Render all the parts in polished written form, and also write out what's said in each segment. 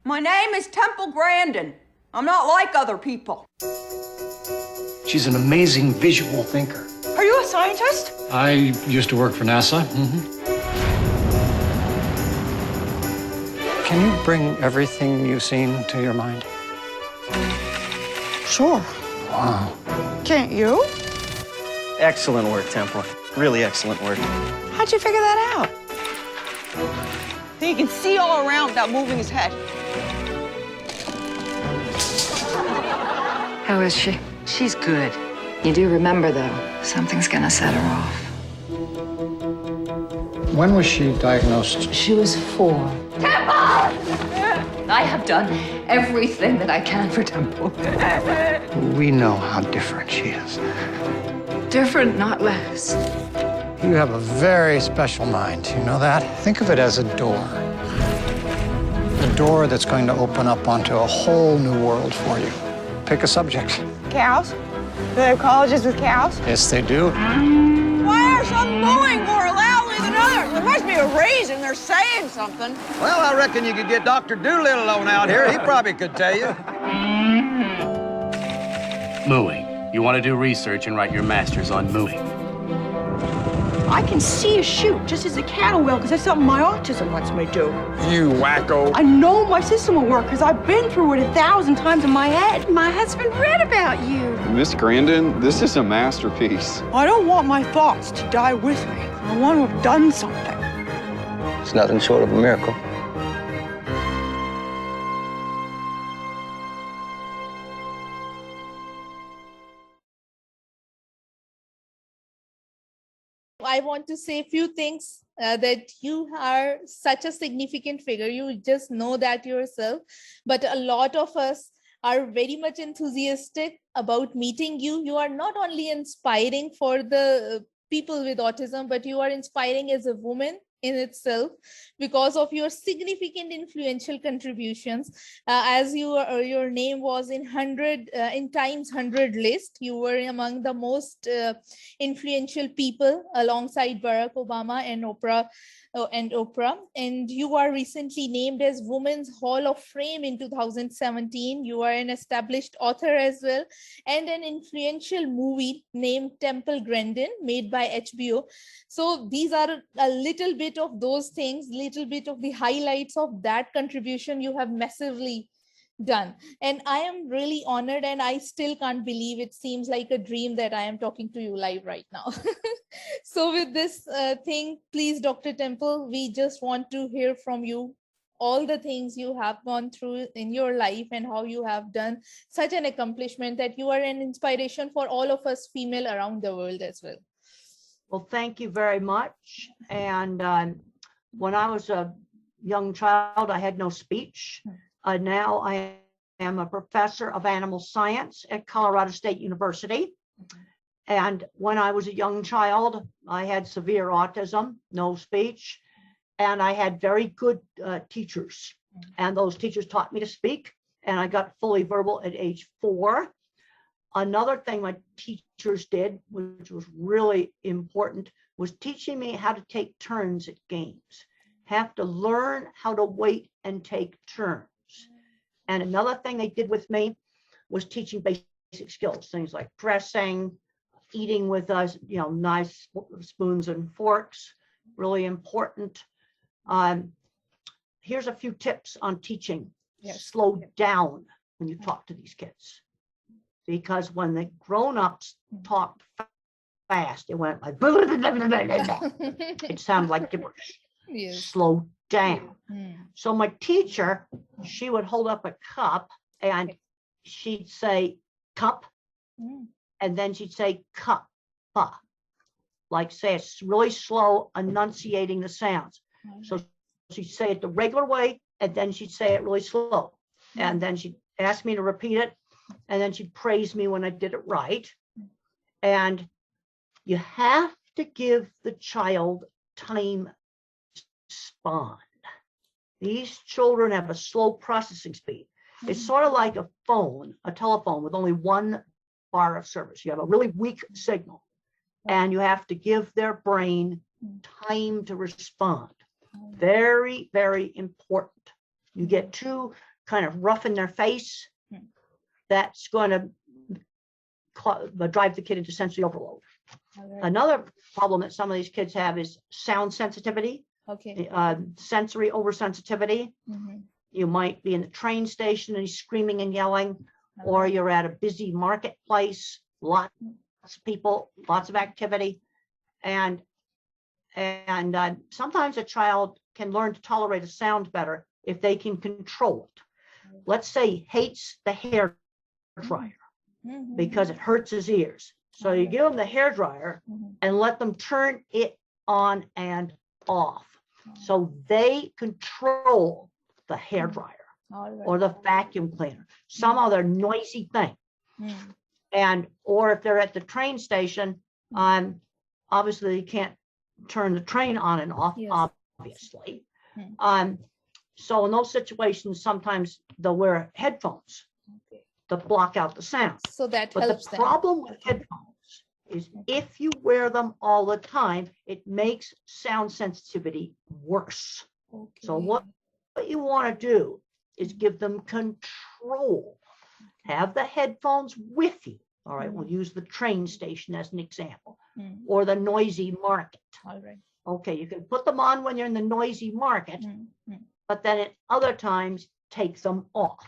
My name is Temple Grandin. I'm not like other people. She's an amazing visual thinker. Are you a scientist? I used to work for NASA. Can you bring everything you've seen to your mind? Sure. Wow. Can't you? Excellent work, Temple. Really excellent work. How'd you figure that out? He can see all around without moving his head. How is she? She's good. You do remember, though, something's gonna set her off. When was she diagnosed? She was 4. Temple! I have done everything that I can for Temple. We know how different she is. Different, not less. You have a very special mind, you know that? Think of it as a door. A door that's going to open up onto a whole new world for you. Pick a subject. Cows? Do they have colleges with cows? Yes, they do. Why are some mowing more loudly than others? There must be a reason they're saying something. Well, I reckon you could get Dr. Doolittle on out here. He probably could tell you. Mooing. You want to do research and write your master's on mooing. I can see a shoot just as a cattle will because that's something my autism lets me do. You wacko. I know my system will work because I've been through it 1,000 times in my head. My husband read about you. Ms. Grandin, this is a masterpiece. I don't want my thoughts to die with me. I want to have done something. It's nothing short of a miracle. I want to say a few things that you are such a significant figure. You just know that yourself. But a lot of us are very much enthusiastic about meeting you. You are not only inspiring for the people with autism, but you are inspiring as a woman in itself because of your significant influential contributions. As your name was in Times 100 list, you were among the most influential people alongside Barack Obama and Oprah. And you are recently named as Women's Hall of Fame in 2017. You are an established author as well, and an influential movie named Temple Grandin made by HBO. So these are a little bit of those things, little bit of the highlights of that contribution you have massively done. And I am really honored, and I still can't believe it seems like a dream that I am talking to you live right now. So with this thing, please, Dr. Temple, we just want to hear from you all the things you have gone through in your life and how you have done such an accomplishment that you are an inspiration for all of us female around the world as well. Well, thank you very much. And when I was a young child, I had no speech. Now I am a professor of animal science at Colorado State University. And when I was a young child, I had severe autism, no speech, and I had very good teachers. And those teachers taught me to speak, and I got fully verbal at age 4. Another thing my teachers did, which was really important, was teaching me how to take turns at games. Have to learn how to wait and take turns. And another thing they did with me was teaching basic skills, things like dressing, eating with us, nice spoons and forks, really important. Here's a few tips on teaching. Yes. Slow down when you talk to these kids, because when the grown-ups talked fast, it went like, it sounded like gibberish. Yes. Slow down. So my teacher, she would hold up a cup and she'd say cup, and then she'd say cup, like say it's really slow, enunciating the sounds. So she'd say it the regular way, and then she'd say it really slow, and then she'd ask me to repeat it, and then she'd praise me when I did it right. And you have to give the child time to respond. These children have a slow processing speed. It's sort of like a telephone with only one bar of service. You have a really weak signal, and you have to give their brain time to respond. Very, very important. You get too kind of rough in their face, that's going to drive the kid into sensory overload. Another problem that some of these kids have is sound sensitivity, sensory oversensitivity. You might be in the train station and he's screaming and yelling, or you're at a busy marketplace, lots of people, lots of activity. And sometimes a child can learn to tolerate a sound better if they can control it. Let's say he hates the hair dryer because it hurts his ears. So you give them the hair dryer and let them turn it on and off. So they control the hair dryer or the vacuum cleaner, some other noisy thing. And, or if they're at the train station, obviously you can't turn the train on and off, obviously. So in those situations, sometimes they'll wear headphones to block out the sound. So that but helps the problem with headphones is if you wear them all the time, it makes sound sensitivity worse. So what you want to do is give them control. Have the headphones with you. All right, we'll use the train station as an example, or the noisy market. All right. Okay, you can put them on when you're in the noisy market, but then at other times take them off.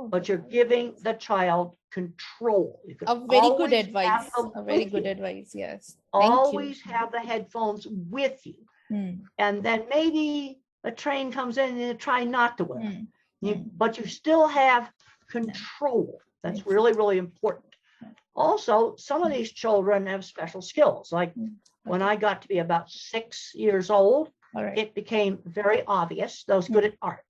But you're giving the child control. You can A very good always advice. have them A very with good you. advice. Yes. Thank Always you. have the headphones with you. And then maybe a train comes in and you try not to wear them. But you still have control. That's really, really important. Also, some of these children have special skills. Like when I got to be about 6 years old, it became very obvious that I was good at art.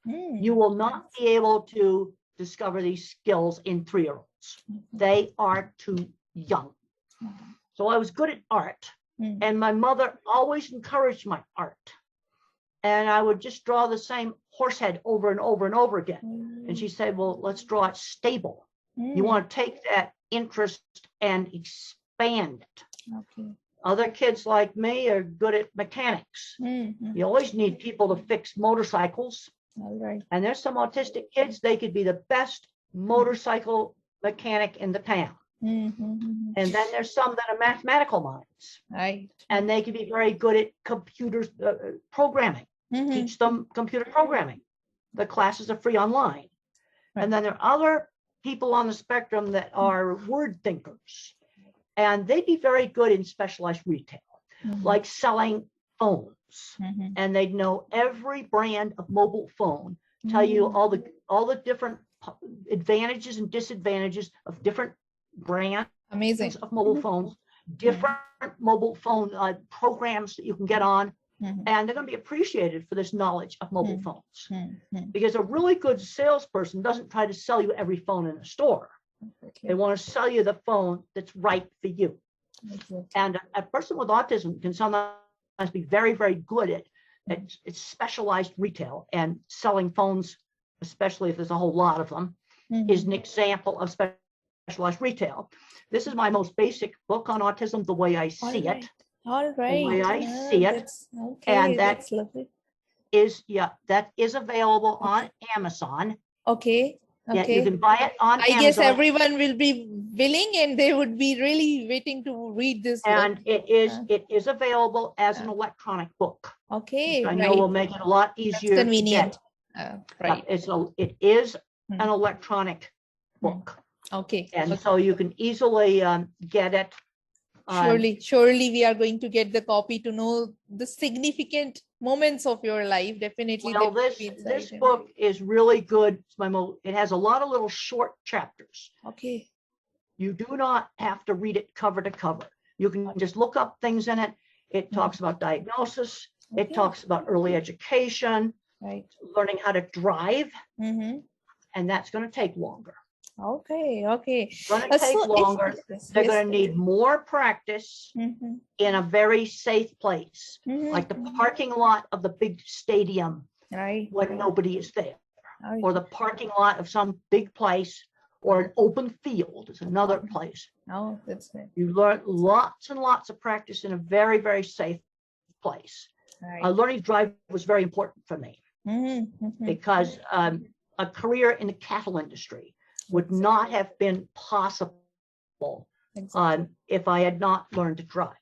You will not be able to discover these skills in 3-year-olds. They are too young. So I was good at art, and my mother always encouraged my art. And I would just draw the same horse head over and over and over again. And she said, well, let's draw it stable. You want to take that interest and expand it. Other kids like me are good at mechanics. You always need people to fix motorcycles. And there's some autistic kids, they could be the best motorcycle mechanic in the town. And then there's some that are mathematical minds. And they can be very good at computers, programming. Teach them computer programming. The classes are free online. And then there are other people on the spectrum that are word thinkers. And they'd be very good in specialized retail, like selling phones. And they'd know every brand of mobile phone, tell you all the different advantages and disadvantages of different brands of mobile phones, different mobile phone programs that you can get on. And they're going to be appreciated for this knowledge of mobile phones. Because a really good salesperson doesn't try to sell you every phone in the store. They want to sell you the phone that's right for you. And a person with autism can sometimes be very, very good at specialized retail, and selling phones, especially if there's a whole lot of them, is an example of specialized retail. This is my most basic book on autism, The Way I See It. All right. The way I see it. And that is available on Amazon. Okay. Yeah, you can buy it on Amazon. I guess everyone will be willing and they would be really waiting to read this and book. it is available as an electronic book. Okay. I know will make it a lot easier. That's convenient. To get. It is an electronic book. Okay. And so you can easily get it. Surely we are going to get the copy to know the significant moments of your life. Definitely. Well, this book is really good. It has a lot of little short chapters. Okay. You do not have to read it cover to cover. You can just look up things in it. It talks about diagnosis. It talks about early education, learning how to drive, and that's going to take longer. Okay. It's going to take longer. They're going to need more practice in a very safe place, like the parking lot of the big stadium when nobody is there, or the parking lot of some big place, or an open field is another place. Oh, that's right. You learn lots and lots of practice in a very, very safe place. Learning to drive was very important for me because a career in the cattle industry would not have been possible if I had not learned to drive.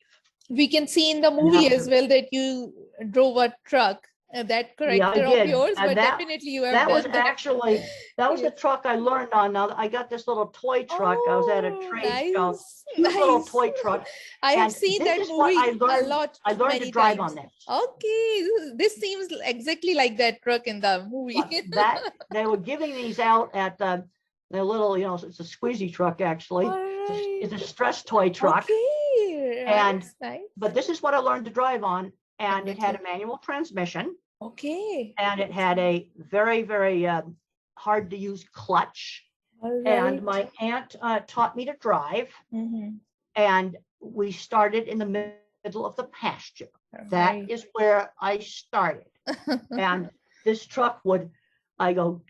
We can see in the movie as well that you drove a truck, that character of did. yours, And but that- definitely you have That was done that. actually, that was the truck I learned on. Now I got this little toy truck. I was at a Oh, trade show. nice, Cute little nice. toy truck. I have And seen this that is what movie I learned- a lot. I learned to many drive times. on this. Okay, this seems exactly like that truck in the movie. But that they were giving these out at the little, you know, it's a squeezy truck actually. It's a stress toy truck. Okay, And- nice. But this is what I learned to drive on, and it had a manual transmission, Okay. and it had a very, very hard to use clutch. All And right. my aunt taught me to drive, Mhm. and we started in the middle of the pasture. That Right. is where I started. And this truck would, I go,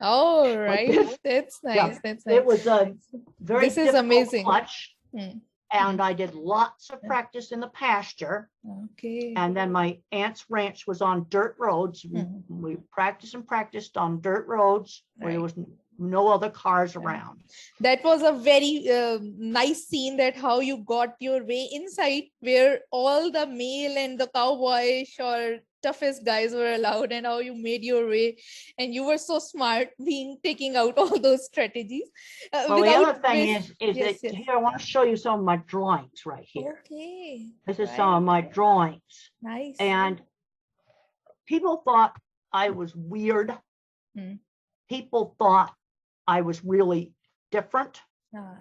Oh, right. this. That's nice. Yeah, That's nice. it was a very This is difficult amazing. clutch. Hmm. And I did lots of practice in the pasture. Okay. And then my aunt's ranch was on dirt roads. Mhm. We practiced and practiced on dirt roads where there was no other cars around. That was a very nice scene, that how you got your way inside where all the male and the cowboyish or toughest guys were allowed, and how you made your way, and you were so smart taking out all those strategies. Well, the other thing is yes, that yes. here, I want to show you some of my drawings right here. Okay. This is some of my drawings. Nice. And people thought I was weird. Hmm. People thought I was really different. Ah,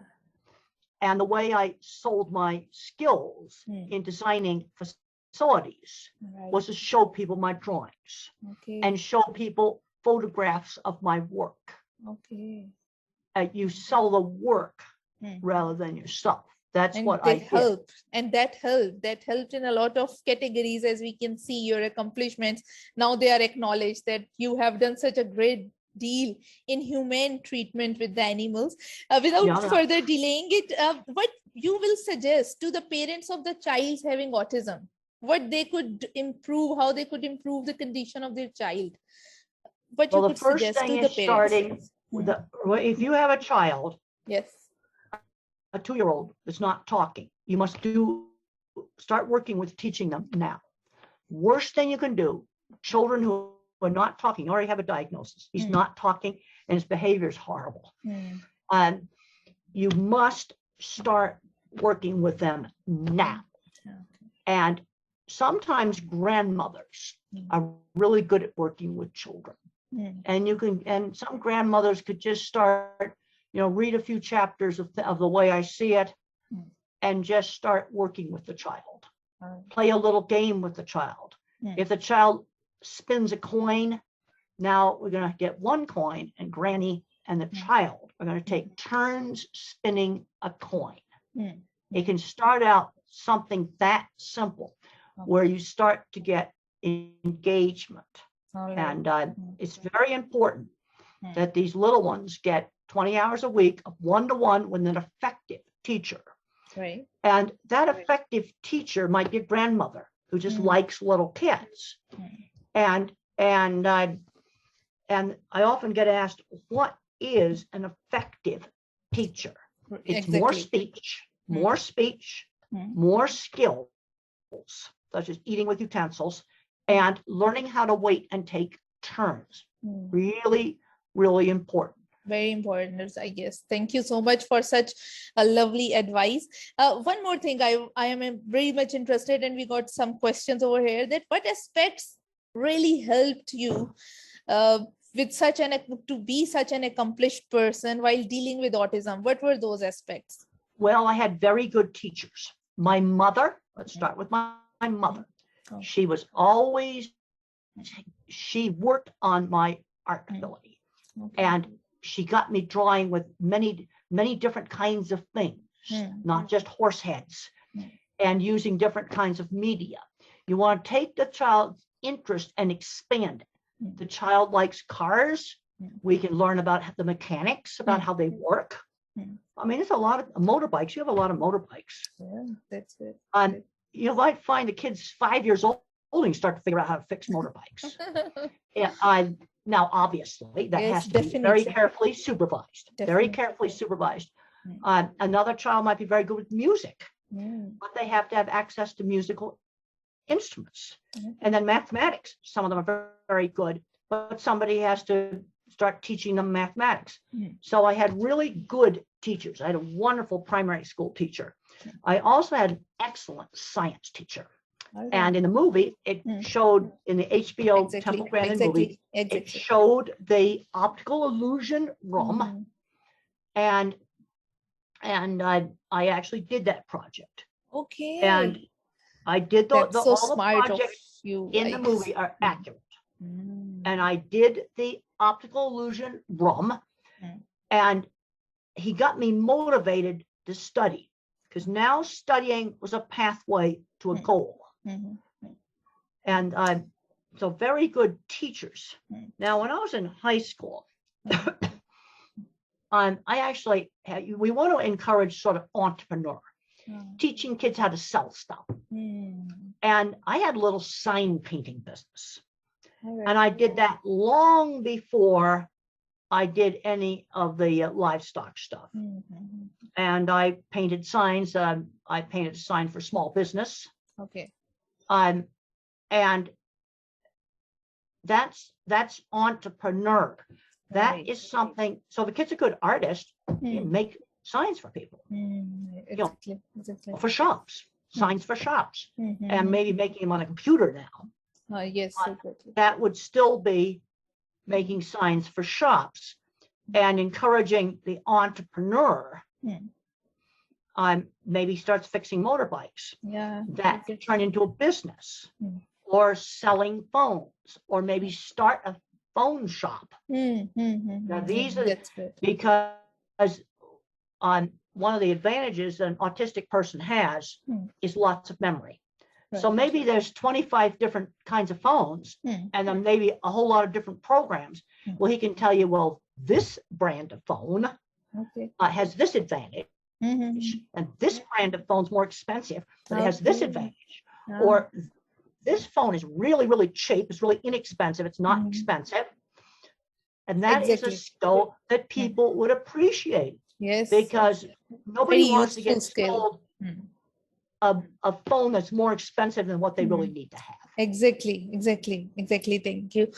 And the way I sold my skills Hmm. in designing facilities right. was to show people my drawings Okay. and show people photographs of my work. Okay. You sell the work Hmm. rather than yourself. That's And what they I did. helped, and that helped in a lot of categories, as we can see your accomplishments. Now they are acknowledged that you have done such a great deal in humane treatment with the animals. Without Yeah. further delaying it, what you will suggest to the parents of the child having autism, what they could improve, how they could improve the condition of their child? What Well, you the could first suggest thing to the is parents? starting with if you have a child, Yes. a 2-year-old that's not talking, you must start working with teaching them now. Worst thing you can do, children who are not talking already have a diagnosis. He's not talking and his behavior is horrible. Hmm. You must start working with them now. And sometimes grandmothers are really good at working with children. Hmm. And some grandmothers could just start, read a few chapters of the way I see it and just start working with the child. Play a little game with the child. If the child spins a coin, now we're going to get one coin, and Granny and the child are going to take turns spinning a coin. It can start out something that simple where you start to get engagement. And it's very important that these little ones get 20 hours a week of one-to-one with an effective teacher. Right. And that effective teacher might be a grandmother who just likes little kids. And I often get asked, what is an effective teacher? It's more speech, more skills, such as eating with utensils, and learning how to wait and take turns. Really, really important. Very important, I guess. Thank you so much for such a lovely advice. One more thing, I am very much interested, and we got some questions over here, that what aspects really helped you with to be such an accomplished person while dealing with autism? What were those aspects? Well, I had very good teachers. My mother, let's start with my mother. She was always, she worked on my art ability. And she got me drawing with many, many different kinds of things, not just horse heads, and using different kinds of media. You want to take the child's interest and expand it. The child likes cars. We can learn about the mechanics, about how they work. I mean, it's a lot of motorbikes. You have a lot of motorbikes. Yeah, that's it. You might find the kids 5 years old and start to figure out how to fix motorbikes. Now, obviously, that Yes, has to be very definitely. carefully supervised, very Definitely. carefully supervised. Mm. Another child might be very good with music, Mm. but they have to have access to musical instruments. Mhm. And then mathematics, some of them are very, very good, but somebody has to start teaching them mathematics. Mm. So I had really good teachers. I had a wonderful primary school teacher. I also had an excellent science teacher. All right. And in the movie, it Mm. showed in the HBO Exactly. Temple Grandin Exactly. movie, it Exactly. showed the optical illusion room, Mm. and I actually did that project. Okay. And I did That's so all the smart of projects you. in the I movie guess. are accurate. Mm. And I did the optical illusion room, Mm. and he got me motivated to study, because now studying was a pathway to a Mm. goal. Mhm. And so very good teachers. Mm. Now, when I was in high school, I actually we want to encourage sort of entrepreneur, Mm. teaching kids how to sell stuff. Mm. And I had a little sign painting business. All right. And I did that long before I did any of the livestock stuff. Mhm. And I painted signs. I painted a sign for small business. Okay. And that's entrepreneur. That Right. is something. So if a kid's a good artist, you Mm. make signs for people, Mm. know, Exactly. Exactly. for shops, signs for shops, Mhm. and maybe making them on a computer now. Yes, But exactly. that would still be making signs for shops and encouraging the entrepreneur. Maybe starts fixing motorbikes Yeah. that can turn into a business, Mm. or selling phones, or maybe start a phone shop. Now, these are That's good. because one of the advantages an autistic person has Mm. is lots of memory. So Right. maybe there's 25 different kinds of phones, Mm. and then maybe a whole lot of different programs. Mm. Well, he can tell you, well, this brand of phone Okay. has this advantage, Mhm. and this brand of phone's more expensive, but it has this Okay. advantage. Ah. Or this phone is really, really cheap. It's really inexpensive. It's not Mhm. expensive. And that is a Exactly. skill that people would appreciate, Yes. because nobody Very wants to useful get skill. sold Mm. a phone that's more expensive than what they really need to have. Exactly. Thank you.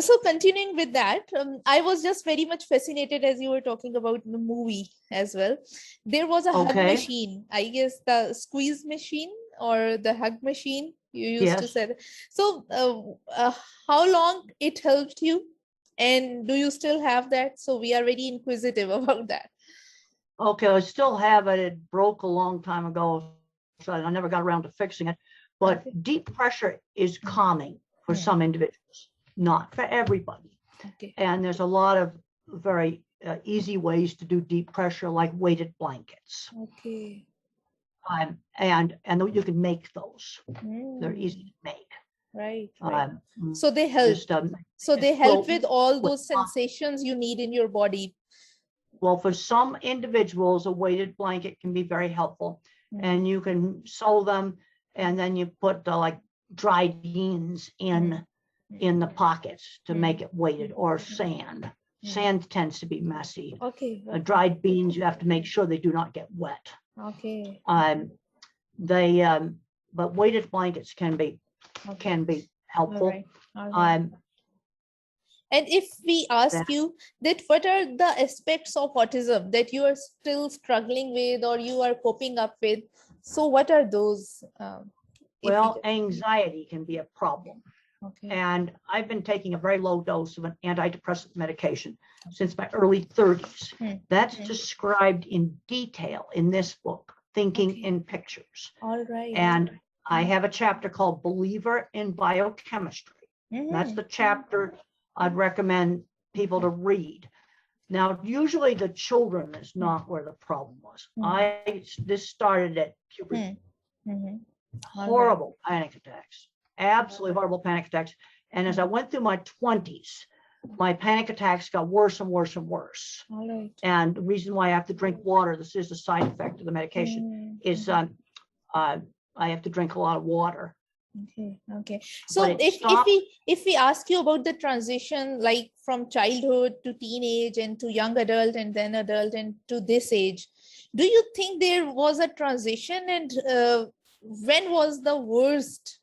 So continuing with that, I was just very much fascinated as you were talking about the movie as well. There was a hug Okay. machine, I guess the squeeze machine or the hug machine you used to Yes. say. So how long it helped you? And do you still have that? So we are very inquisitive about that. Okay, I still have it. It broke a long time ago, so I never got around to fixing it. But Okay. deep pressure is calming for Mm. some individuals, not for everybody. Okay. And there's a lot of very easy ways to do deep pressure, like weighted blankets. Okay. And you can make those. They're Mm. easy to make. Right. Um, So they help. just, So they help well, with all well, those sensations you need in your body. Well, for some individuals, a weighted blanket can be very helpful, Mm. and you can sew them, and then you put like dried beans in the pockets to make it weighted, or sand. Sand tends to be messy. Okay. Dried beans, you have to make sure they do not get wet. Okay. But weighted blankets can be helpful. All right. And if we ask you that what are the aspects of autism that you are still struggling with or you are coping up with, so what are those? Well, anxiety can be a problem. Okay. And I've been taking a very low dose of an antidepressant medication since my early 30s. That's described in detail in this book, Thinking in Pictures. All right. And I have a chapter called Believer in Biochemistry. That's the chapter I'd recommend people to read. Now, usually the children is not where the problem was. This started at puberty. Horrible panic attacks, absolutely horrible panic attacks. And as I went through my 20s, my panic attacks got worse and worse and worse. All right. And the reason why I have to drink water, this is a side effect of the medication, is I have to drink a lot of water Okay. Okay. So But it if stopped. we ask you about the transition, like from childhood to teenage and to young adult and then adult and to this age, do you think there was a transition, and when was the worst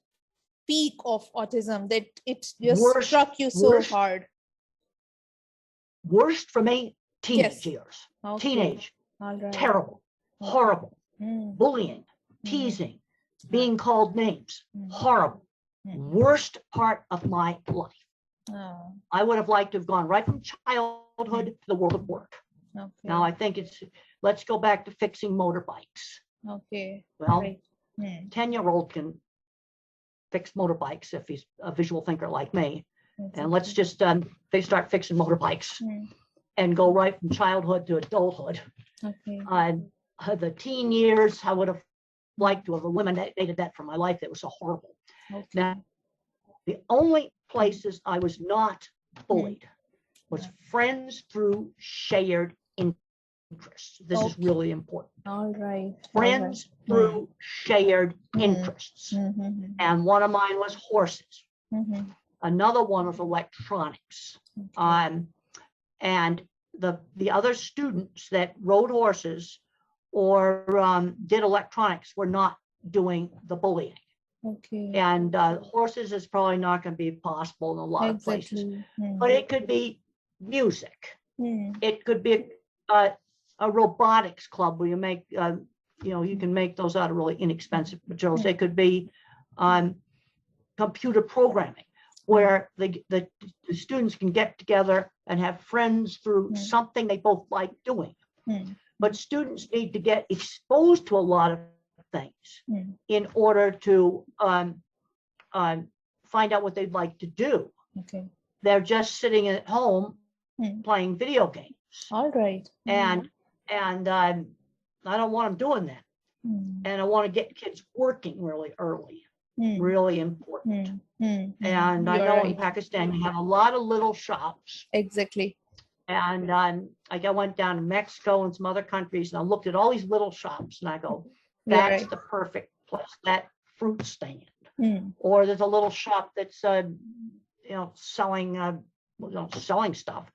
peak of autism that it just Worst, struck you so worst, hard? worst for me, teenage Yes. years. Okay. Teenage, All right. terrible, horrible, bullying, teasing, being called names, horrible. Worst part of my life. Oh, I would have liked to have gone right from childhood to the world of work. okay. Now I think let's go back to fixing motorbikes. Okay. Well, Right. 10-year-old can fix motorbikes if he's a visual thinker like me. And let's just, they start fixing motorbikes and go right from childhood to adulthood. Okay. The teen years, I would have liked to have eliminated that from my life. It was so horrible. Okay. Now, the only places I was not bullied was friends through shared interests. This is really important. All right. Friends through shared interests. And one of mine was horses. Another one was electronics. And the other students that rode horses or did electronics were not doing the bullying. Okay. And horses is probably not going to be possible in a lot of places. But it could be music. It could be a robotics club where you make, you can make those out of really inexpensive materials. It could be computer programming, where the students can get together and have friends through something they both like doing. But students need to get exposed to a lot of things in order to find out what they'd like to do. Okay. They're just sitting at home playing video games. All right. And I don't want them doing that. And I want to get kids working really early. Really important. And I know in Pakistan you have a lot of little shops. Exactly. And I went down to Mexico and some other countries, and I looked at all these little shops, and I go, that's the perfect place. That fruit stand, or there's a little shop that's selling selling stuff.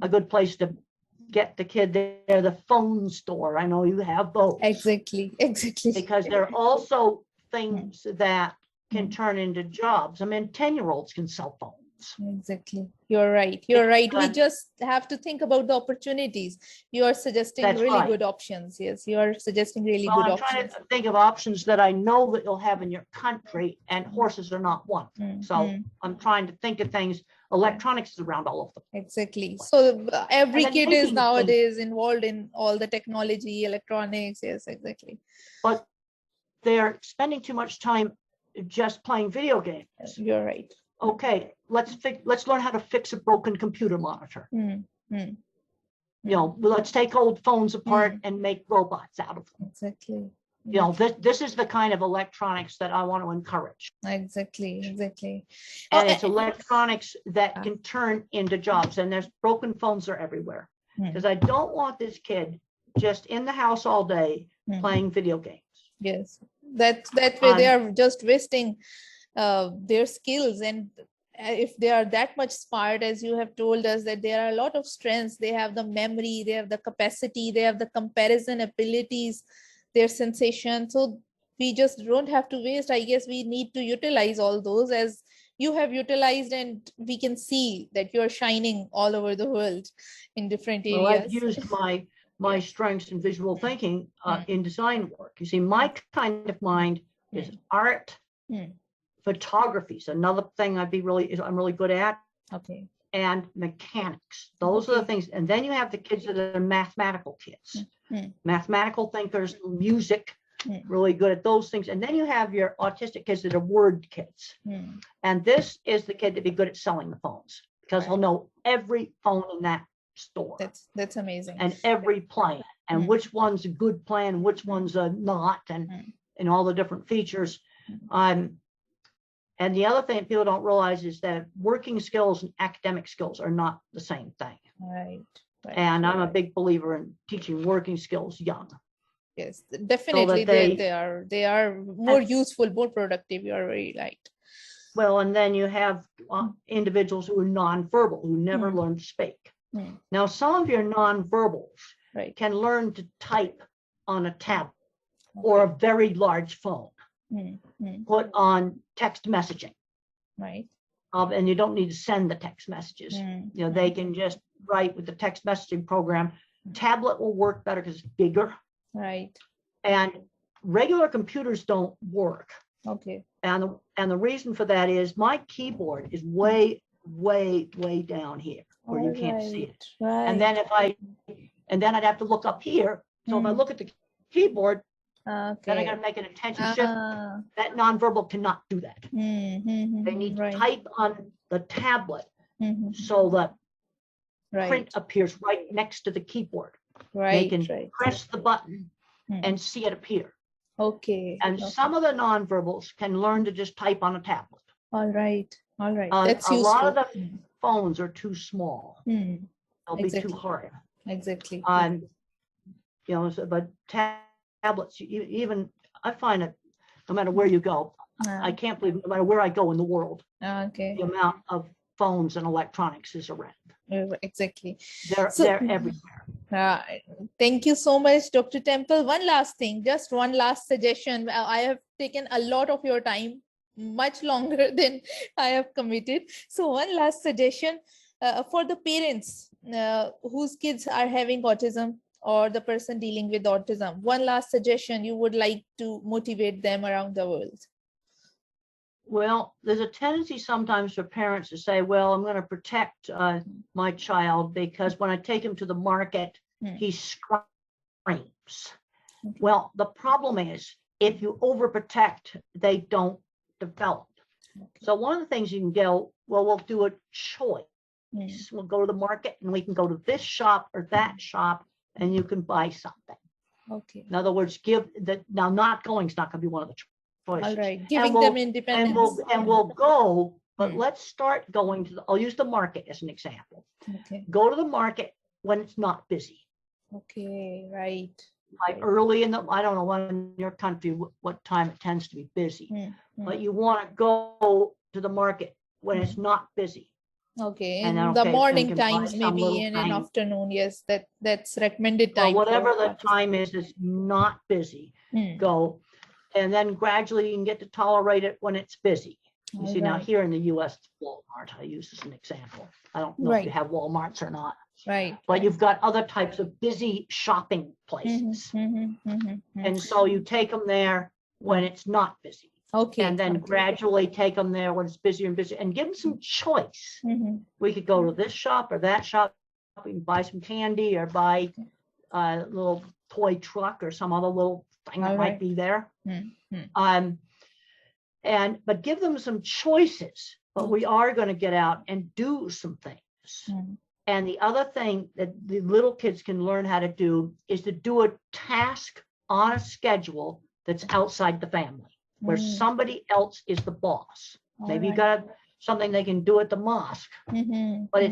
A good place to get the kid there. The phone store, I know you have those. Exactly. Because there are also things that can turn into jobs. I mean, 10-year-olds can sell phones. Exactly. You're right. We just have to think about the opportunities. You are suggesting really good options. Yes, you are suggesting really good options. I'm trying to think of options that I know that you'll have in your country, and horses are not one. So I'm trying to think of things. Electronics is around all of them. Exactly. So every kid is nowadays involved in all the technology, electronics. Yes, exactly. But they're spending too much time just playing video games. You're right. Okay, let's learn how to fix a broken computer monitor. Let's take old phones apart and make robots out of them. Exactly. This is the kind of electronics that I want to encourage. Exactly. And it's electronics that can turn into jobs. And there's broken phones are everywhere. Because I don't want this kid just in the house all day playing video games. Yes, that way they are just wasting their skills. And if they are that much smart, as you have told us, that there are a lot of strengths, they have the memory, they have the capacity, they have the comparison abilities, their sensation. So we just don't have to waste. I guess we need to utilize all those as you have utilized, and we can see that you're shining all over the world in different areas. Well, I've used my strengths in visual thinking in design work. You see, my kind of mind is art. Photography is another thing I'm really good at. Okay. And mechanics. Those are the things. And then you have the kids that are mathematical kids, mathematical thinkers, music, really good at those things. And then you have your autistic kids that are word kids. And this is the kid to be good at selling the phones, because he'll know every phone in that store. That's amazing. And every plan, and which one's a good plan, which one's not, and all the different features. And the other thing people don't realize is that working skills and academic skills are not the same thing. Right. And I'm a big believer in teaching working skills young. Yes, definitely they are more and- useful, more productive. You are very right. Well, and then you have individuals who are nonverbal, who never learn to speak. Now, some of your nonverbals Right. can learn to type on a tablet or a very large phone, put on text messaging. Right. And you don't need to send the text messages. You know, they can just write with the text messaging program. Tablet will work better because it's bigger. Right. And regular computers don't work. Okay. And the reason for that is my keyboard is way down here where you can't see it. Right. And then I'd have to look up here. So if I look at the keyboard, then I got to make an attention shift. That nonverbal cannot do that. They need to type on the tablet so that print appears right next to the keyboard. They can press the button and see it appear. Okay. And some of the nonverbals can learn to just type on a tablet. All right. That's a useful. lot of the phones are too small. They'll be too hard. Exactly. You know, but tablets, even I find it, no matter where you go, I can't believe no matter where I go in the world, Okay. the amount of phones and electronics is around. Exactly. They're everywhere. Thank you so much, Dr. Temple. One last thing, just one last suggestion. I have taken a lot of your time, much longer than I have committed. So one last suggestion for the parents whose kids are having autism or the person dealing with autism. One last suggestion you would like to motivate them around the world. Well, there's a tendency sometimes for parents to say, well, I'm going to protect my child because when I take him to the market, he screams. Well, the problem is if you overprotect, they don't develop. So one of the things you can go, well, we'll do a choice. We'll go to the market and we can go to this shop or that shop and you can buy something. Okay. In other words, now not going is not going to be one of the choices. All right, giving them independence. And we'll go, but let's start going to I'll use the market as an example. Okay. Go to the market when it's not busy. Okay, right. Like early I don't know when in your country, what time it tends to be busy, but you want to go to the market when it's not busy. Okay, and in the morning times, maybe in an afternoon. Yes, that's recommended time. Well, whatever the time is, it's not busy. Go. And then gradually you can get to tolerate it when it's busy. You see, now here in the US, it's Walmart. I use as an example. I don't know if you have Walmarts or not. Right. But you've got other types of busy shopping places. And so you take them there when it's not busy. Okay. And then gradually take them there when it's busier and busier and give them some choice. We could go to this shop or that shop. We can buy some candy or buy a little toy truck or some other little thing that might be there. But give them some choices, but we are going to get out and do some things. And the other thing that the little kids can learn how to do is to do a task on a schedule that's outside the family, where somebody else is the boss. Maybe you got something they can do at the mosque, but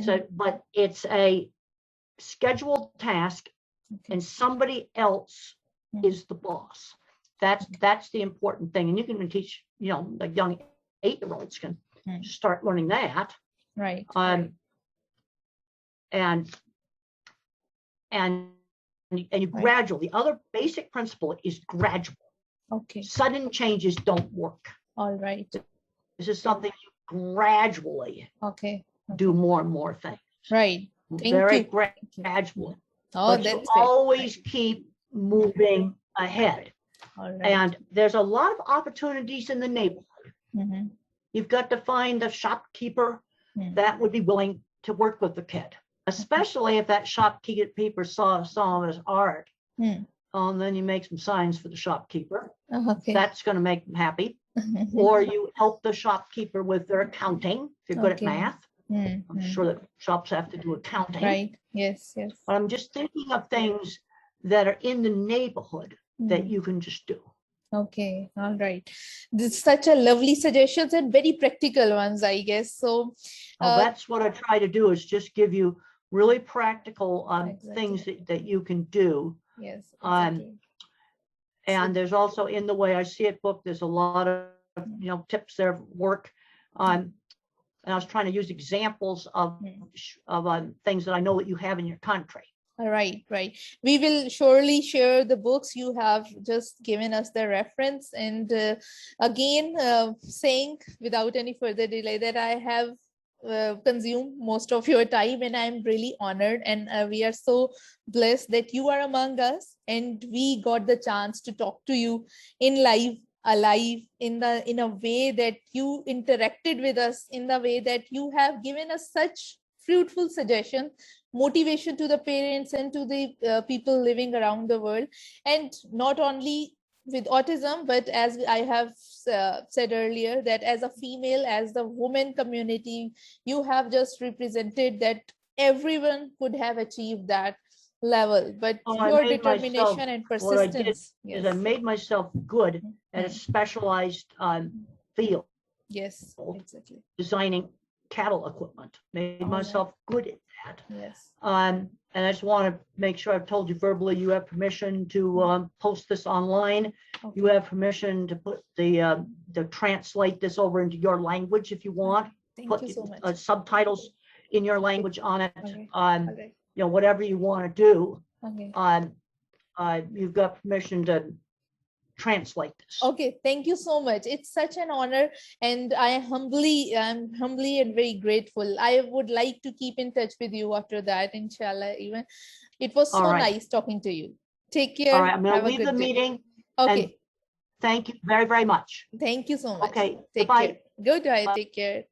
it's a scheduled task and somebody else is the boss. That's the important thing. And you can even teach, the young 8-year-olds can start learning that. Right. And you gradual. The other basic principle is gradual. Okay. Sudden changes don't work. All right. This is something you gradually do more and more things. Right. Very gradually. Oh, but that's you always keep moving ahead. All right. And there's a lot of opportunities in the neighborhood. You've got to find a shopkeeper that would be willing to work with the kid, especially if that shopkeeper saw some of his art. Then you make some signs for the shopkeeper. That's going to make them happy. Or you help the shopkeeper with their accounting if you're good at math. I'm sure that shops have to do accounting. Right. Yes. But I'm just thinking of things that are in the neighborhood that you can just do. Okay. All right. This is such a lovely suggestions and very practical ones, I guess. So that's what I try to do, is just give you really practical things that you can do. Yes. And there's also in the way I see it book, there's a lot of, tips there, work. And I was trying to use examples of things that I know that you have in your country. Right. We will surely share the books. You have just given us the reference. And again, saying without any further delay that I have consumed most of your time, and I'm really honored, and we are so blessed that you are among us and we got the chance to talk to you in live, alive, in a way that you interacted with us, in the way that you have given us such fruitful suggestions, motivation to the parents and to the people living around the world. And not only with autism, but as I have said earlier, that as a female, as the woman community, you have just represented that everyone could have achieved that level, but your determination and persistence. Is I made myself good at a specialized field. Yes, exactly. Designing cattle equipment, made myself good at that. Yes. And I just want to make sure I've told you verbally, you have permission to post this online. Okay. You have permission to put the translate this over into your language if you want. Thank you so much. Subtitles in your language on it. Okay. Okay. Whatever you want to do. Okay. You've got permission to translate this. Okay, thank you so much. It's such an honor, and I'm humbly and very grateful. I would like to keep in touch with you after that, inshallah. Even it was so nice talking to you. Take care. All right, I'm going to leave the meeting. Okay. Thank you very, very much. Thank you so much. Okay. Take Bye. care. Goodbye. Take care.